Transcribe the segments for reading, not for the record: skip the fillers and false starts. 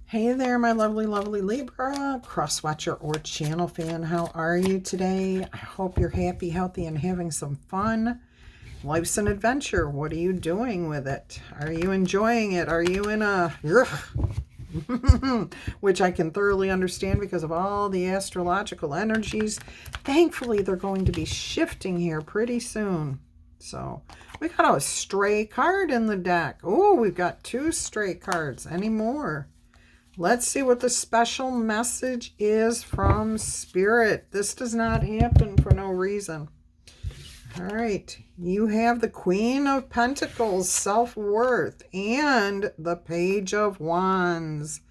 Hey there, my lovely, lovely Libra, cross watcher or channel fan. How are you today? I hope you're happy, healthy, and having some fun. Life's an adventure. What are you doing with it? Are you enjoying it? Are you in a which I can thoroughly understand because of all the astrological energies. Thankfully, they're going to be shifting here pretty soon. So we got a stray card in the deck. Oh, we've got 2 stray cards. Any more? Let's see what the special message is from Spirit. This does not happen for no reason. All right. You have the Queen of Pentacles, self-worth, and the Page of Wands.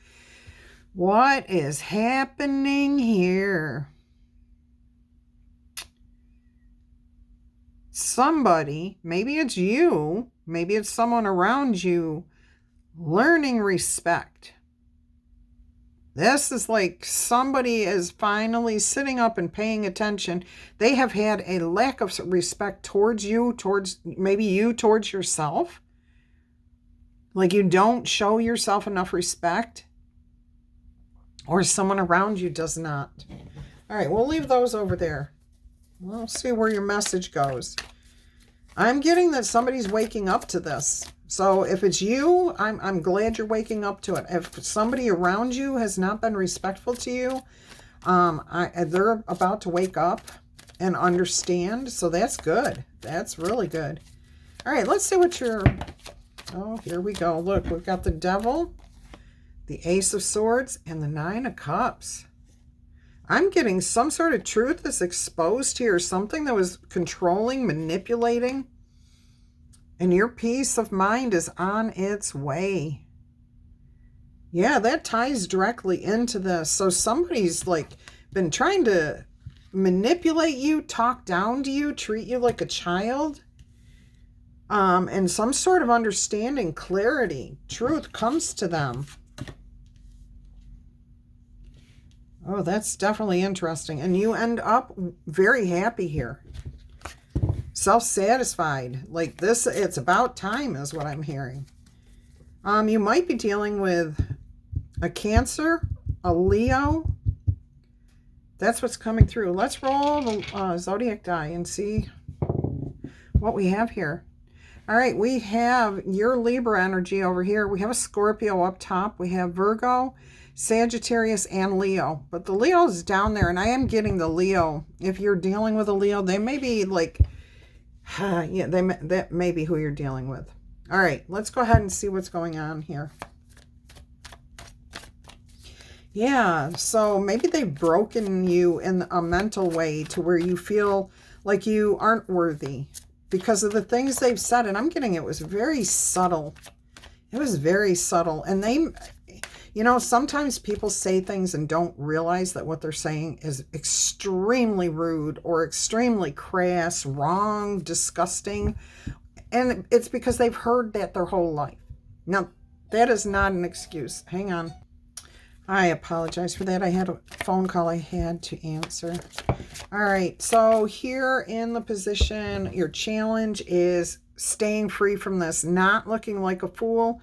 What is happening here? Somebody, maybe it's you, maybe it's someone around you, learning respect. This is like somebody is finally sitting up and paying attention. They have had a lack of respect towards you, towards maybe you towards yourself. Like you don't show yourself enough respect. Or someone around you does not. All right, we'll leave those over there. We'll see where your message goes. I'm getting that somebody's waking up to this. So if it's you, I'm glad you're waking up to it. If somebody around you has not been respectful to you, they're about to wake up and understand. So that's good. That's really good. All right, let's see what your... Oh, here we go. Look, we've got the Devil, the Ace of Swords, and the Nine of Cups. I'm getting some sort of truth that's exposed here. Something that was controlling, manipulating. And your peace of mind is on its way. Yeah, that ties directly into this. So somebody's like been trying to manipulate you, talk down to you, treat you like a child. And some sort of understanding, clarity, truth comes to them. Oh, that's definitely interesting. And you end up very happy here. Self-satisfied. Like this, it's about time is what I'm hearing. You might be dealing with a Cancer, a Leo. That's what's coming through. Let's roll the zodiac die and see what we have here. All right, we have your Libra energy over here. We have a Scorpio up top. We have Virgo, Sagittarius, and Leo. But the Leo's down there, and I am getting the Leo. If you're dealing with a Leo, they may be like... yeah, that may be who you're dealing with. All right, let's go ahead and see what's going on here. Yeah, so maybe they've broken you in a mental way to where you feel like you aren't worthy because of the things they've said. And I'm getting it was very subtle. It was very subtle. And they... You know, sometimes people say things and don't realize that what they're saying is extremely rude or extremely crass, wrong, disgusting. And it's because they've heard that their whole life. Now, that is not an excuse. Hang on. I apologize for that. I had a phone call I had to answer. All right. So here in the position, your challenge is staying free from this, not looking like a fool.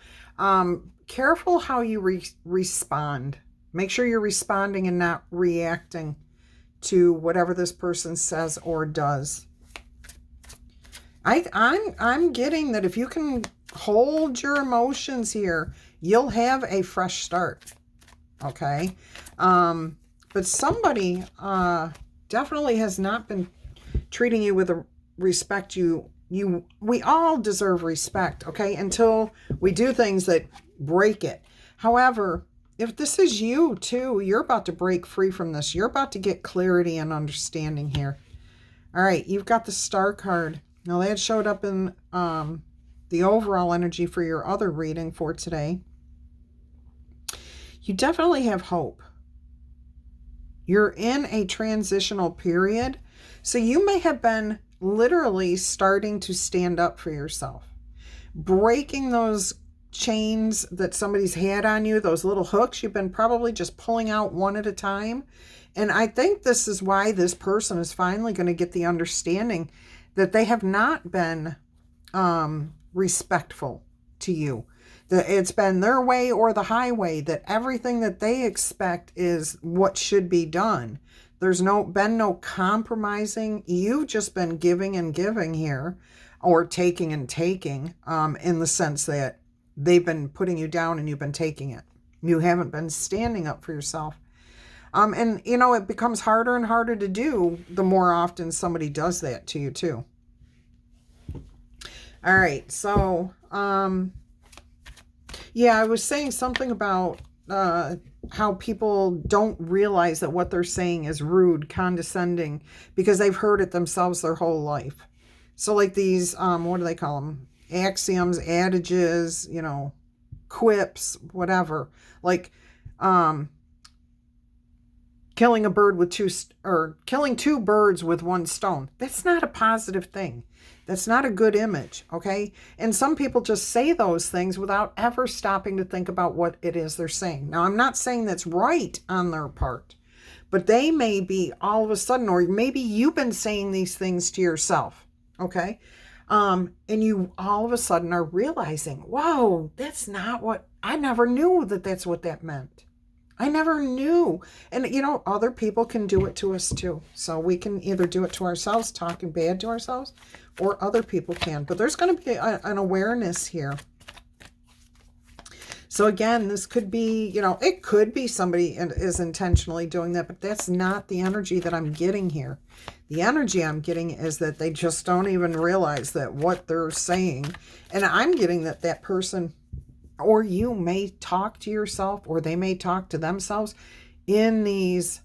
Careful how you respond. Make sure you're responding and not reacting to whatever this person says or does. I'm getting that if you can hold your emotions here, you'll have a fresh start. Okay? But somebody definitely has not been treating you with the respect we all deserve respect, okay? Until we do things that break it. However, if this is you too, you're about to break free from this. You're about to get clarity and understanding here. All right, you've got the Star card. Now that showed up in the overall energy for your other reading for today. You definitely have hope. You're in a transitional period. So you may have been literally starting to stand up for yourself. Breaking those chains that somebody's had on you, those little hooks, you've been probably just pulling out one at a time. And I think this is why this person is finally going to get the understanding that they have not been respectful to you. That it's been their way or the highway, that everything that they expect is what should be done. There's been no compromising. You've just been giving and giving here, or taking and taking, in the sense that they've been putting you down and you've been taking it. You haven't been standing up for yourself. And, you know, it becomes harder and harder to do the more often somebody does that to you, too. All right, so, yeah, I was saying something about how people don't realize that what they're saying is rude, condescending, because they've heard it themselves their whole life. So like these, what do they call them? Axioms, adages, you know, quips, whatever. Like, killing two birds with one stone. That's not a positive thing. That's not a good image, okay? And some people just say those things without ever stopping to think about what it is they're saying. Now, I'm not saying that's right on their part, but they may be all of a sudden, or maybe you've been saying these things to yourself, okay? And you all of a sudden are realizing, whoa, that's not what, I never knew that that's what that meant. I never knew. And, you know, other people can do it to us too. So we can either do it to ourselves, talking bad to ourselves, or other people can. But there's going to be an awareness here. So again, this could be, you know, it could be somebody is intentionally doing that, but that's not the energy that I'm getting here. The energy I'm getting is that they just don't even realize that what they're saying. And I'm getting that that person, or you may talk to yourself, or they may talk to themselves in these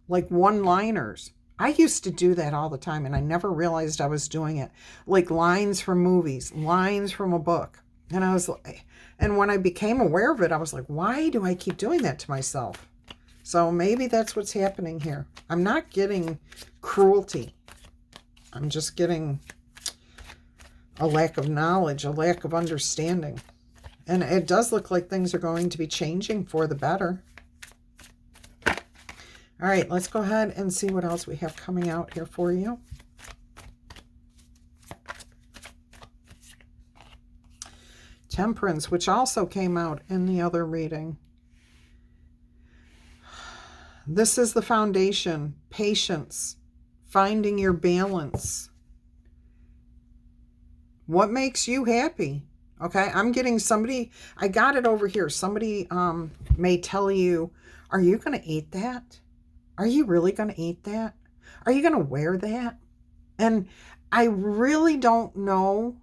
like one-liners. I used to do that all the time, and I never realized I was doing it. Like lines from movies, lines from a book. And I was like, and when I became aware of it, I was like, why do I keep doing that to myself? So maybe that's what's happening here. I'm not getting cruelty. I'm just getting a lack of knowledge, a lack of understanding. And it does look like things are going to be changing for the better. All right, let's go ahead and see what else we have coming out here for you. Temperance, which also came out in the other reading. This is the foundation, patience, finding your balance. What makes you happy? Okay, I'm getting somebody, I got it over here. Somebody may tell you, are you going to eat that? Are you really going to eat that? Are you going to wear that? And I really don't know.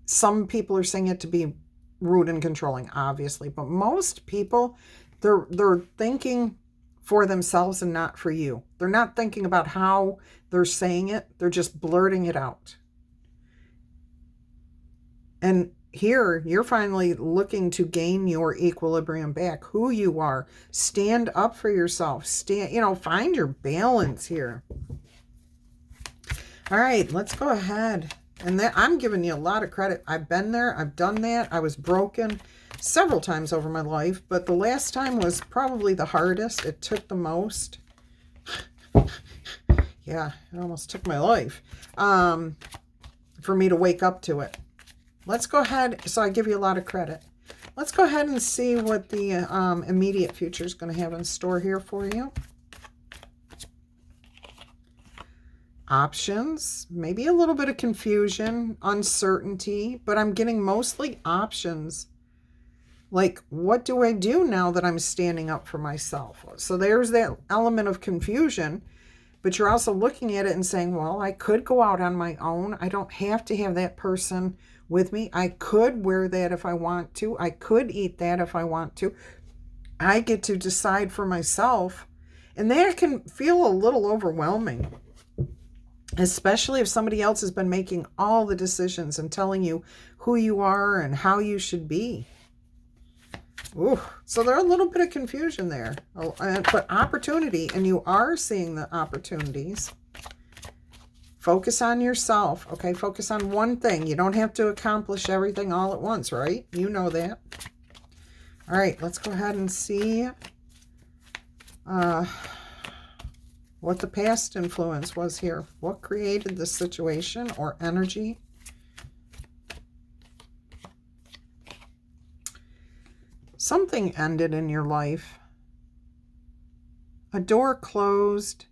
Some people are saying it to be rude and controlling, obviously, but most people, they're thinking for themselves and not for you. They're not thinking about how they're saying it. They're just blurting it out. And here, you're finally looking to gain your equilibrium back, who you are. Stand up for yourself. Find your balance here. All right, let's go ahead. And I'm giving you a lot of credit. I've been there. I've done that. I was broken several times over my life, but the last time was probably the hardest. It took the most. Yeah, it almost took my life for me to wake up to it. Let's go ahead. So I give you a lot of credit. Let's go ahead and see what the immediate future is going to have in store here for you. Options, maybe a little bit of confusion, uncertainty, but I'm getting mostly options. Like, what do I do now that I'm standing up for myself? So there's that element of confusion, but you're also looking at it and saying, well, I could go out on my own. I don't have to have that person with me. I could wear that if I want to. I could eat that if I want to. I get to decide for myself. And that can feel a little overwhelming, especially if somebody else has been making all the decisions and telling you who you are and how you should be. Ooh, so there's a little bit of confusion there, but opportunity, and you are seeing the opportunities. Focus on yourself, okay? Focus on one thing. You don't have to accomplish everything all at once, right? You know that. All right, let's go ahead and see what the past influence was here. What created this situation or energy? something ended in your life. A door closed.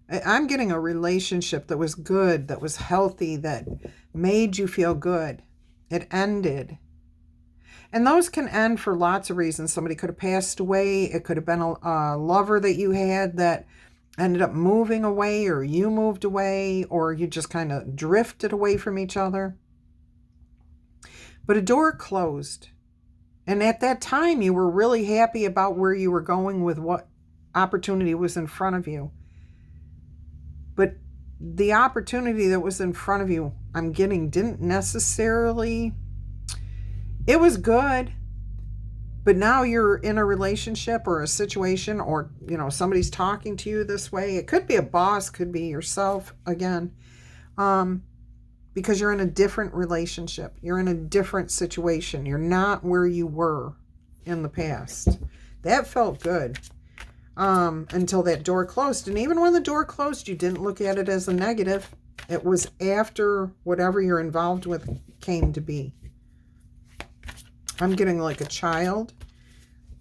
I'm getting a relationship that was good, that was healthy, that made you feel good. It ended. And those can end for lots of reasons. Somebody could have passed away. It could have been a lover that you had that ended up moving away, or you moved away, or you just kind of drifted away from each other. But a door closed. And at that time, you were really happy about where you were going with what opportunity was in front of you. But the opportunity that was in front of you, I'm getting, didn't necessarily, it was good, but now you're in a relationship or a situation, or, somebody's talking to you this way. It could be a boss, could be yourself again, because you're in a different relationship. You're in a different situation. You're not where you were in the past. That felt good. Until that door closed. And even when the door closed, you didn't look at it as a negative. It was after whatever you're involved with came to be. I'm getting like a child,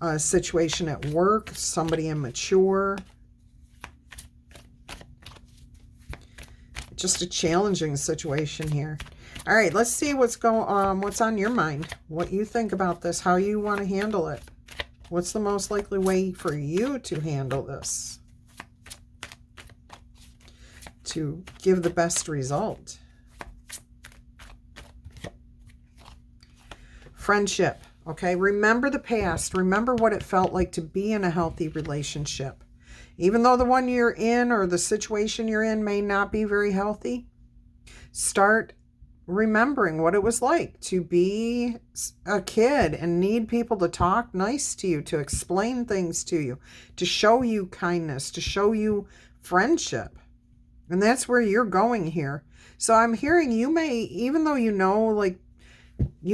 a situation at work, somebody immature. Just a challenging situation here. All right, let's see what's on your mind, what you think about this, how you want to handle it. What's the most likely way for you to handle this to give the best result? Friendship, okay? Remember the past. Remember what it felt like to be in a healthy relationship. Even though the one you're in or the situation you're in may not be very healthy, start remembering what it was like to be a kid and need people to talk nice to you, to explain things to you, to show you kindness, to show you friendship. And that's where you're going here. So I'm hearing you may, even though you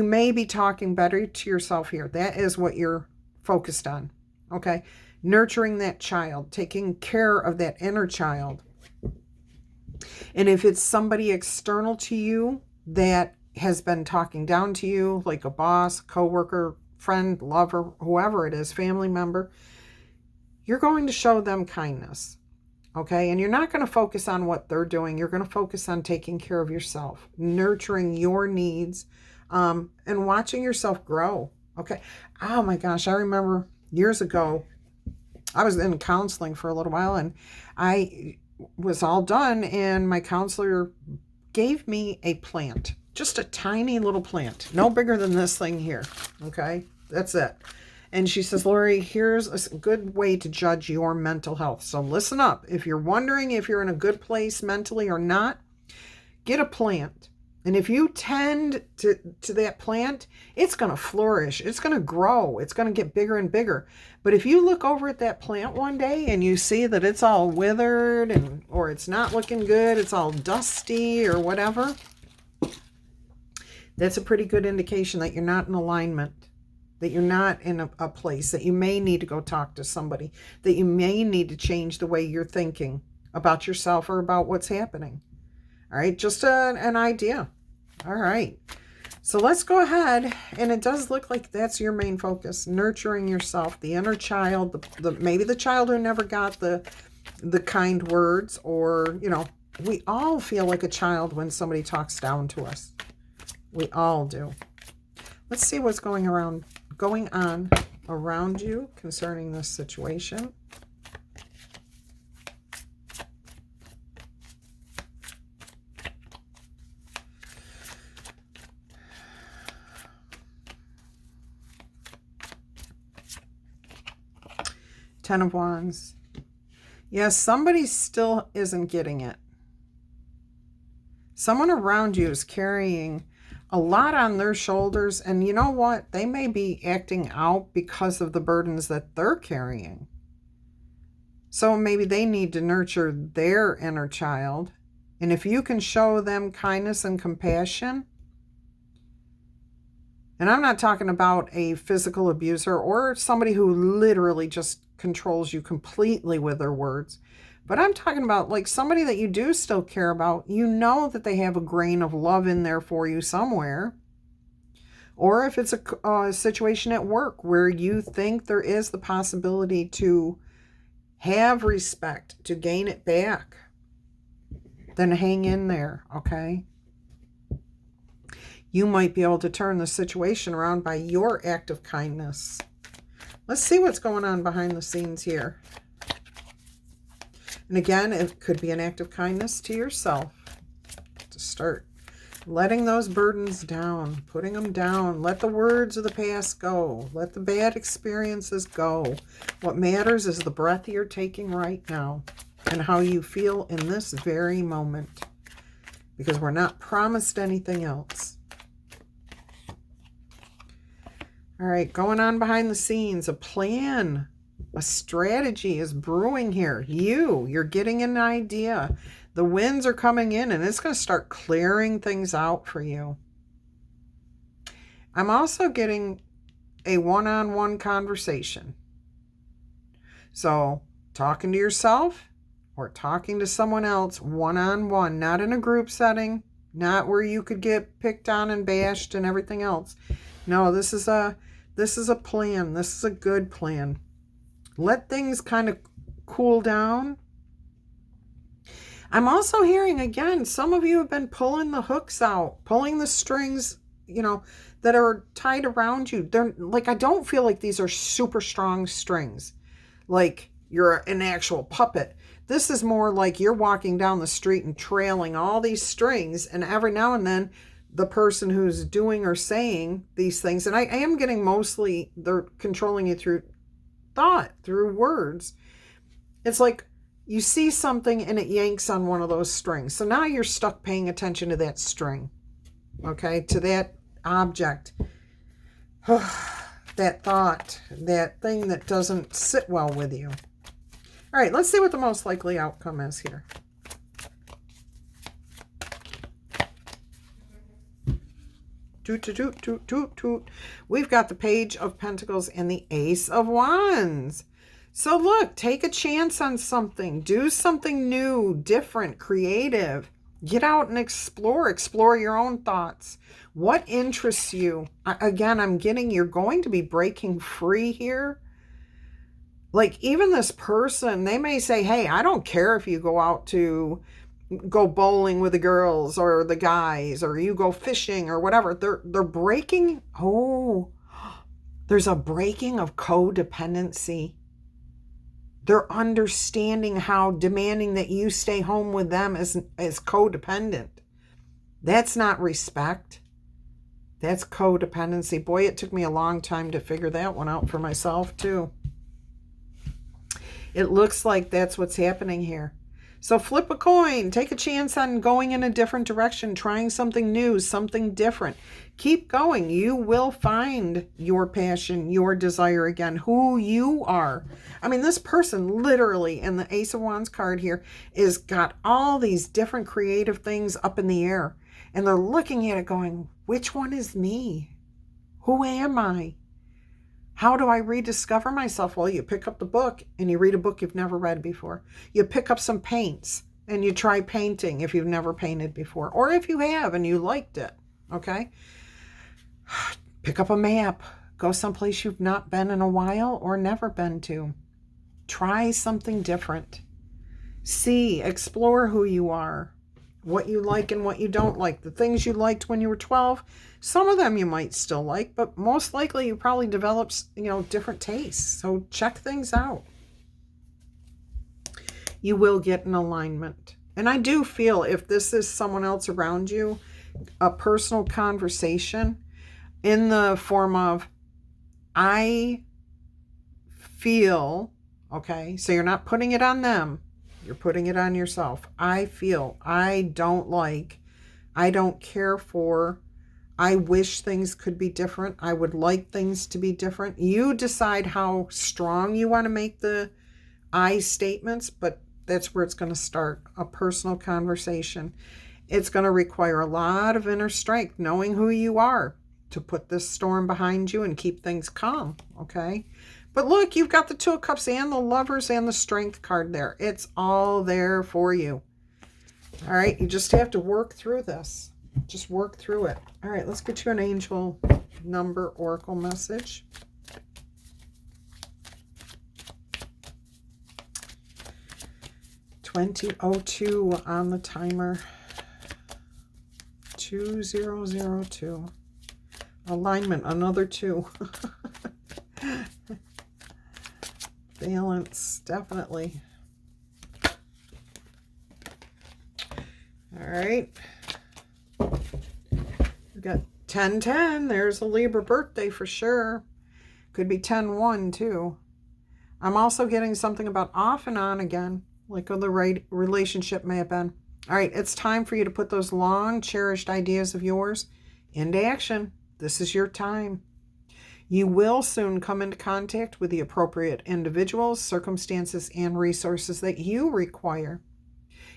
may be talking better to yourself here. That is what you're focused on. Okay. Nurturing that child, taking care of that inner child. And if it's somebody external to you that has been talking down to you, like a boss, coworker, friend, lover, whoever it is, family member, you're going to show them kindness, okay? And you're not going to focus on what they're doing. You're going to focus on taking care of yourself, nurturing your needs, and watching yourself grow, okay? Oh my gosh, I remember years ago, I was in counseling for a little while, and I was all done, and my counselor gave me a plant, just a tiny little plant, no bigger than this thing here, okay? That's it. And she says, Laurie, here's a good way to judge your mental health. So listen up. If you're wondering if you're in a good place mentally or not, get a plant. And if you tend to that plant, it's going to flourish. It's going to grow. It's going to get bigger and bigger. But if you look over at that plant one day and you see that it's all withered or it's not looking good, it's all dusty or whatever, that's a pretty good indication that you're not in alignment, that you're not in a place, that you may need to go talk to somebody, that you may need to change the way you're thinking about yourself or about what's happening. All right, just an idea. All right, so let's go ahead, and it does look like that's your main focus, nurturing yourself, the inner child, maybe the child who never got the kind words, or, we all feel like a child when somebody talks down to us. We all do. Let's see what's going on around you concerning this situation. Ten of Wands. Yes, somebody still isn't getting it. Someone around you is carrying a lot on their shoulders, and you know what? They may be acting out because of the burdens that they're carrying. So maybe they need to nurture their inner child. And if you can show them kindness and compassion, and I'm not talking about a physical abuser or somebody who literally just controls you completely with their words, but I'm talking about like somebody that you do still care about. You know that they have a grain of love in there for you somewhere. Or if it's a situation at work where you think there is the possibility to have respect, to gain it back, then hang in there, okay? You might be able to turn the situation around by your act of kindness. Let's see what's going on behind the scenes here. And again, it could be an act of kindness to yourself to start letting those burdens down, putting them down. Let the words of the past go. Let the bad experiences go. What matters is the breath you're taking right now and how you feel in this very moment, because we're not promised anything else. All right, going on behind the scenes, a plan, a strategy is brewing here. You're getting an idea. The winds are coming in and it's going to start clearing things out for you. I'm also getting a one-on-one conversation. So talking to yourself or talking to someone else one-on-one, not in a group setting, not where you could get picked on and bashed and everything else. No, this is a plan. This is a good plan. Let things kind of cool down. I'm also hearing, again, some of you have been pulling the hooks out, pulling the strings, that are tied around you. They're like, I don't feel like these are super strong strings, like you're an actual puppet. This is more like you're walking down the street and trailing all these strings, and every now and then the person who's doing or saying these things, and I am getting mostly they're controlling you through thought, through words. It's like you see something and it yanks on one of those strings. So now you're stuck paying attention to that string, okay, to that object, that thought, that thing that doesn't sit well with you. All right, let's see what the most likely outcome is here. Toot, toot, toot, toot, toot, toot. We've got the Page of Pentacles and the Ace of Wands. So look, take a chance on something. Do something new, different, creative. Get out and explore. Explore your own thoughts. What interests you? Again, I'm getting you're going to be breaking free here. Like even this person, they may say, hey, I don't care if you go out to go bowling with the girls or the guys, or you go fishing or whatever. They're breaking. Oh, there's a breaking of codependency. They're understanding how demanding that you stay home with them is codependent. That's not respect. That's codependency. Boy, it took me a long time to figure that one out for myself too. It looks like that's what's happening here. So flip a coin, take a chance on going in a different direction, trying something new, something different. Keep going. You will find your passion, your desire again, who you are. I mean, this person literally in the Ace of Wands card here is got all these different creative things up in the air. And they're looking at it going, which one is me? Who am I? How do I rediscover myself? Well, you pick up the book and you read a book you've never read before. You pick up some paints and you try painting if you've never painted before. Or if you have and you liked it, okay? Pick up a map. Go someplace you've not been in a while or never been to. Try something different. See, explore who you are, what you like and what you don't like. The things you liked when you were 12, some of them you might still like, but most likely you probably developed, different tastes. So check things out. You will get an alignment. And I do feel if this is someone else around you, a personal conversation in the form of, I feel, okay, so you're not putting it on them. You're putting it on yourself. I feel, I don't like, I don't care for, I wish things could be different. I would like things to be different. You decide how strong you want to make the I statements, but that's where it's going to start, a personal conversation. It's going to require a lot of inner strength, knowing who you are, to put this storm behind you and keep things calm, okay? But look, you've got the Two of Cups and the Lovers and the Strength card there. It's all there for you. All right, you just have to work through this. Just work through it. All right, let's get you an angel number oracle message. $20.02 on the timer. 2002. Alignment, another 2. Balance, definitely. All right. We've got 1010. There's a Libra birthday for sure. Could be 10-1 too. I'm also getting something about off and on again, like the right relationship may have been. All right, it's time for you to put those long cherished ideas of yours into action. This is your time. You will soon come into contact with the appropriate individuals, circumstances, and resources that you require.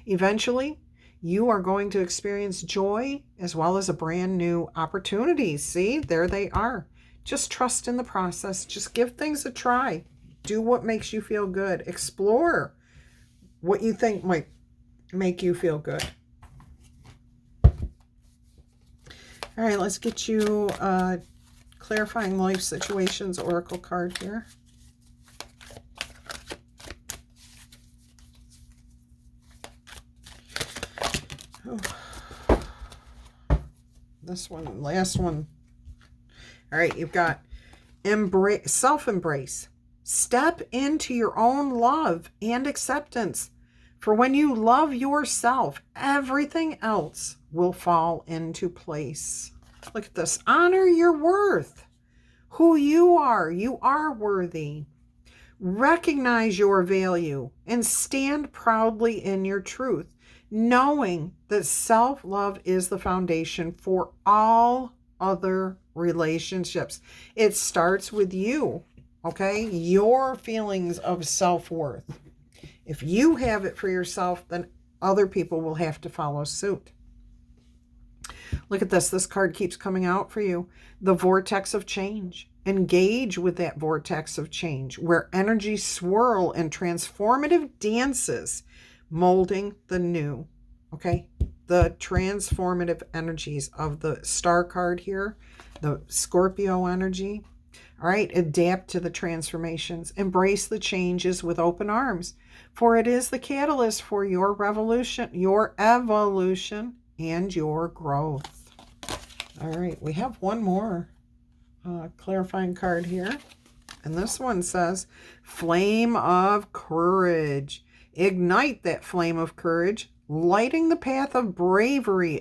Eventually, you are going to experience joy as well as a brand new opportunity. See, there they are. Just trust in the process. Just give things a try. Do what makes you feel good. Explore what you think might make you feel good. All right, let's get you Clarifying Life Situations oracle card here. Oh. This one, last one. All right, you've got embrace, self-embrace. Step into your own love and acceptance. For when you love yourself, everything else will fall into place. Look at this. Honor your worth. Who you are. You are worthy. Recognize your value and stand proudly in your truth, knowing that self-love is the foundation for all other relationships. It starts with you, okay? Your feelings of self-worth. If you have it for yourself, then other people will have to follow suit. Look at this. This card keeps coming out for you. The vortex of change. Engage with that vortex of change where energies swirl in transformative dances, molding the new. Okay? The transformative energies of the star card here, the Scorpio energy. All right? Adapt to the transformations. Embrace the changes with open arms, for it is the catalyst for your revolution, your evolution, and your growth. All right, we have one more clarifying card here. And this one says, Flame of Courage. Ignite that flame of courage, lighting the path of bravery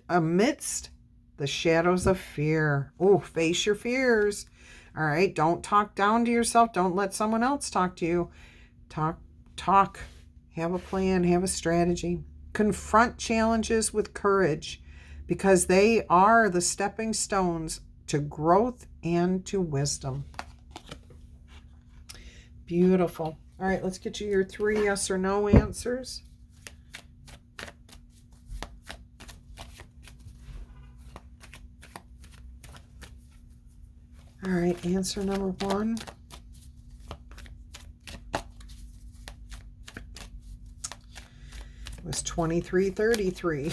amidst the shadows of fear. Oh, face your fears. All right, don't talk down to yourself. Don't let someone else talk to you. Talk. Have a plan. Have a strategy. Confront challenges with courage, because they are the stepping stones to growth and to wisdom. Beautiful. All right, let's get you your 3 yes or no answers. All right, answer number 1. It was 2333.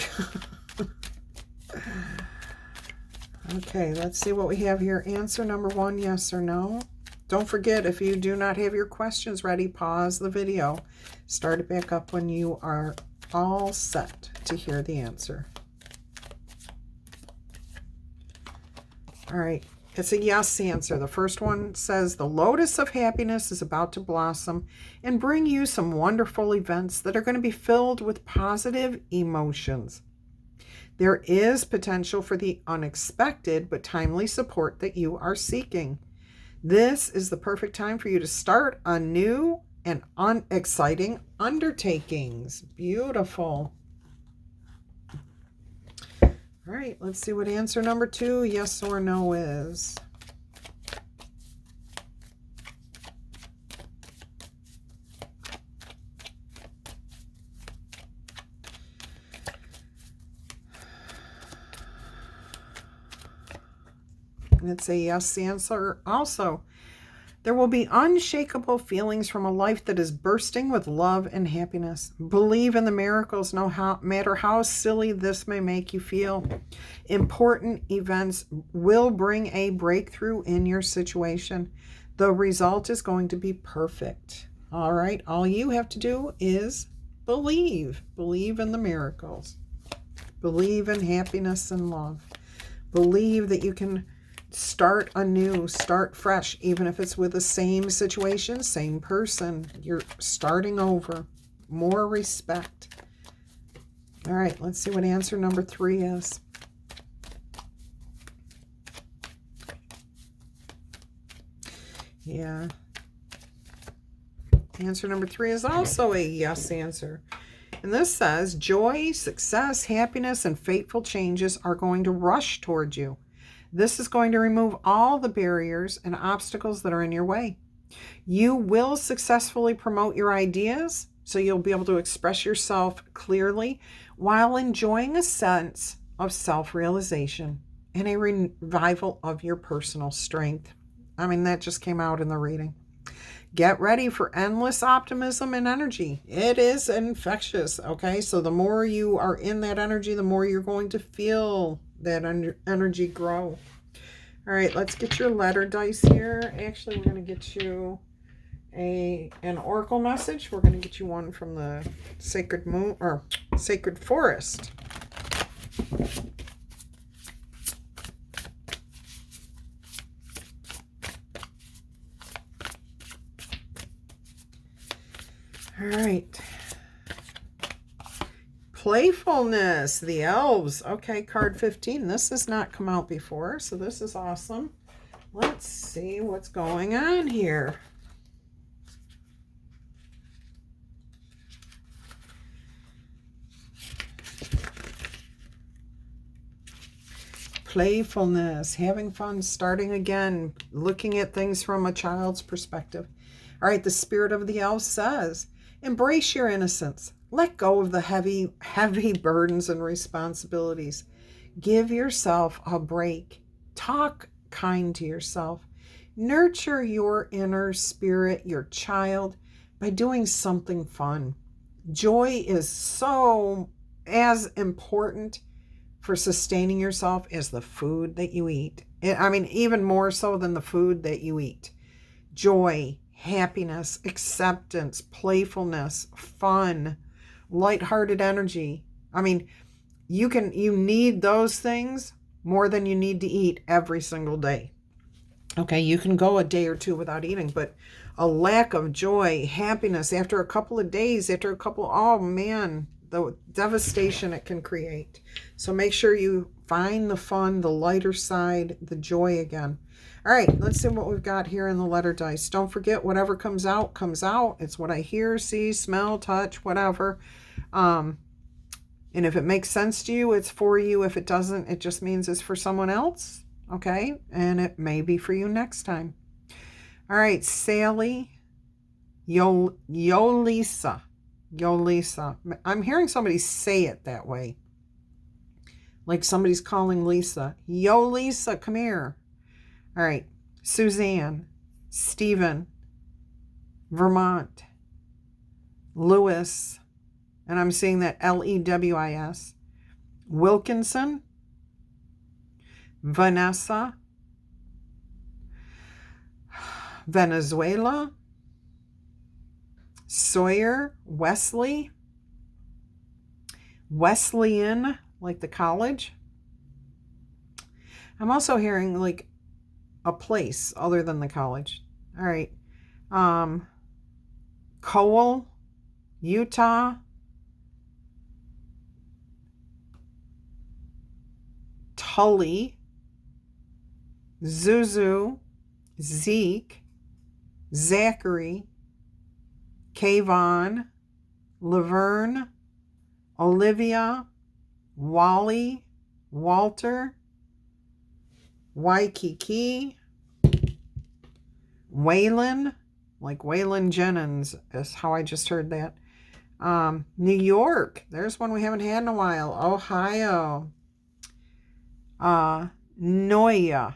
Okay, let's see what we have here. Answer number 1, yes or no. Don't forget, if you do not have your questions ready, pause the video. Start it back up when you are all set to hear the answer. All right, it's a yes answer. The first one says, the lotus of happiness is about to blossom and bring you some wonderful events that are going to be filled with positive emotions. There is potential for the unexpected but timely support that you are seeking. This is the perfect time for you to start a new and exciting undertakings. Beautiful. All right, let's see what answer number 2, yes or no, is. And it's a yes answer also. There will be unshakable feelings from a life that is bursting with love and happiness. Believe in the miracles, no matter how silly this may make you feel. Important events will bring a breakthrough in your situation. The result is going to be perfect. All right, all you have to do is believe. Believe in the miracles. Believe in happiness and love. Believe that you can start anew, start fresh, even if it's with the same situation, same person. You're starting over. More respect. All right, let's see what answer number 3 is. Yeah. Answer number 3 is also a yes answer. And this says, joy, success, happiness, and fateful changes are going to rush toward you. This is going to remove all the barriers and obstacles that are in your way. You will successfully promote your ideas, so you'll be able to express yourself clearly while enjoying a sense of self-realization and a revival of your personal strength. I mean, that just came out in the reading. Get ready for endless optimism and energy. It is infectious, okay? So the more you are in that energy, the more you're going to feel that energy grow. All right, let's get your letter dice here. Actually, we're going to get you an oracle message. We're going to get you one from the Sacred Moon or Sacred Forest. All right. Playfulness, the elves. Okay, card 15. This has not come out before, so this is awesome. Let's see what's going on here. Playfulness, having fun, starting again, looking at things from a child's perspective. All right, the spirit of the elves says, embrace your innocence. Let go of the heavy burdens and responsibilities. Give yourself a break. Talk kind to yourself. Nurture your inner spirit, your child, by doing something fun. Joy is so as important for sustaining yourself as the food that you eat. I mean, even more so than the food that you eat. Joy, happiness, acceptance, playfulness, fun, lighthearted energy. I mean, you need those things more than you need to eat every single day. Okay, you can go a day or two without eating, but a lack of joy, happiness after a couple of days, oh man, the devastation it can create. So make sure you find the fun, the lighter side, the joy again. All right, let's see what we've got here in the letter dice. Don't forget, whatever comes out, comes out. It's what I hear, see, smell, touch, whatever. And if it makes sense to you, it's for you. If it doesn't, it just means it's for someone else. Okay? And it may be for you next time. All right, Sally, Yolisa. I'm hearing somebody say it that way. Like somebody's calling Lisa. Yolisa, come here. All right, Suzanne, Stephen, Vermont, Lewis, and I'm seeing that Lewis, Wilkinson, Vanessa, Venezuela, Sawyer, Wesley, Wesleyan, like the college. I'm also hearing like a place other than the college. All right. Cole, Utah, Tully, Zuzu, Zeke, Zachary, Kayvon, Laverne, Olivia, Wally, Walter, Waikiki, Waylon, like Waylon Jennings is how I just heard that. New York, there's one we haven't had in a while. Ohio, Noya, Noya,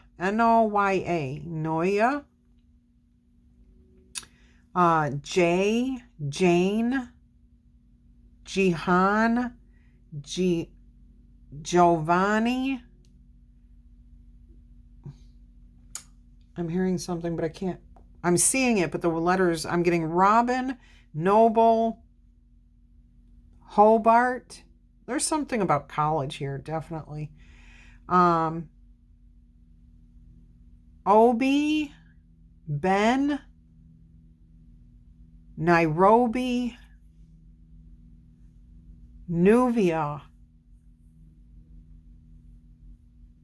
Noya, Jane, Jihan, Giovanni. I'm hearing something, but I can't. I'm seeing it, but the letters, I'm getting Robin, Noble, Hobart. There's something about college here, definitely. Obi, Ben, Nairobi, Nuvia.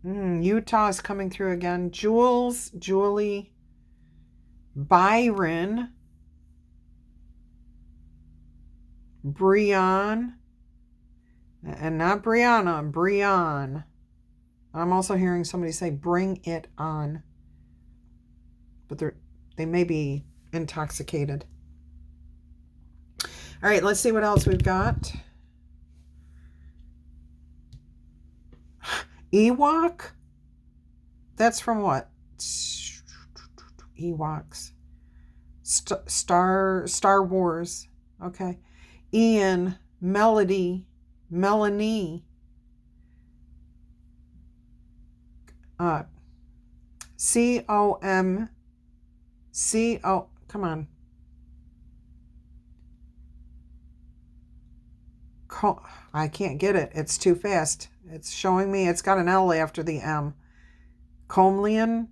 Utah is coming through again. Jules, Julie, Byron, Brian, and not Brianna, Brian. I'm also hearing somebody say, bring it on. But they may be intoxicated. All right, let's see what else we've got. Ewok? That's from what? Ewoks. Star Wars. Okay. Ian, Melody, Melanie. C-O-M-C-O. Come on. I can't get it. It's too fast. It's showing me it's got an L after the M. Comlian.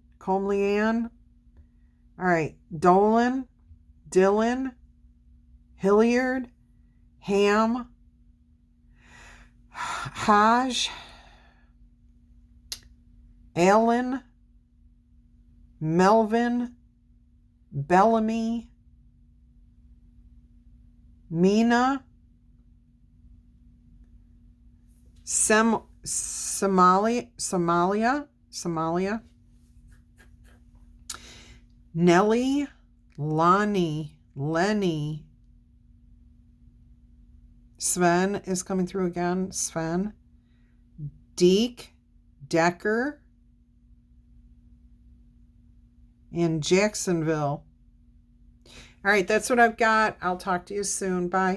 All right. Dolan, Dylan, Hilliard, Ham, Haj, Alan, Melvin, Bellamy, Mina, Somalia, Nellie, Lonnie, Lenny, Sven is coming through again, Sven, Deke, Decker, and Jacksonville. All right, that's what I've got. I'll talk to you soon. Bye.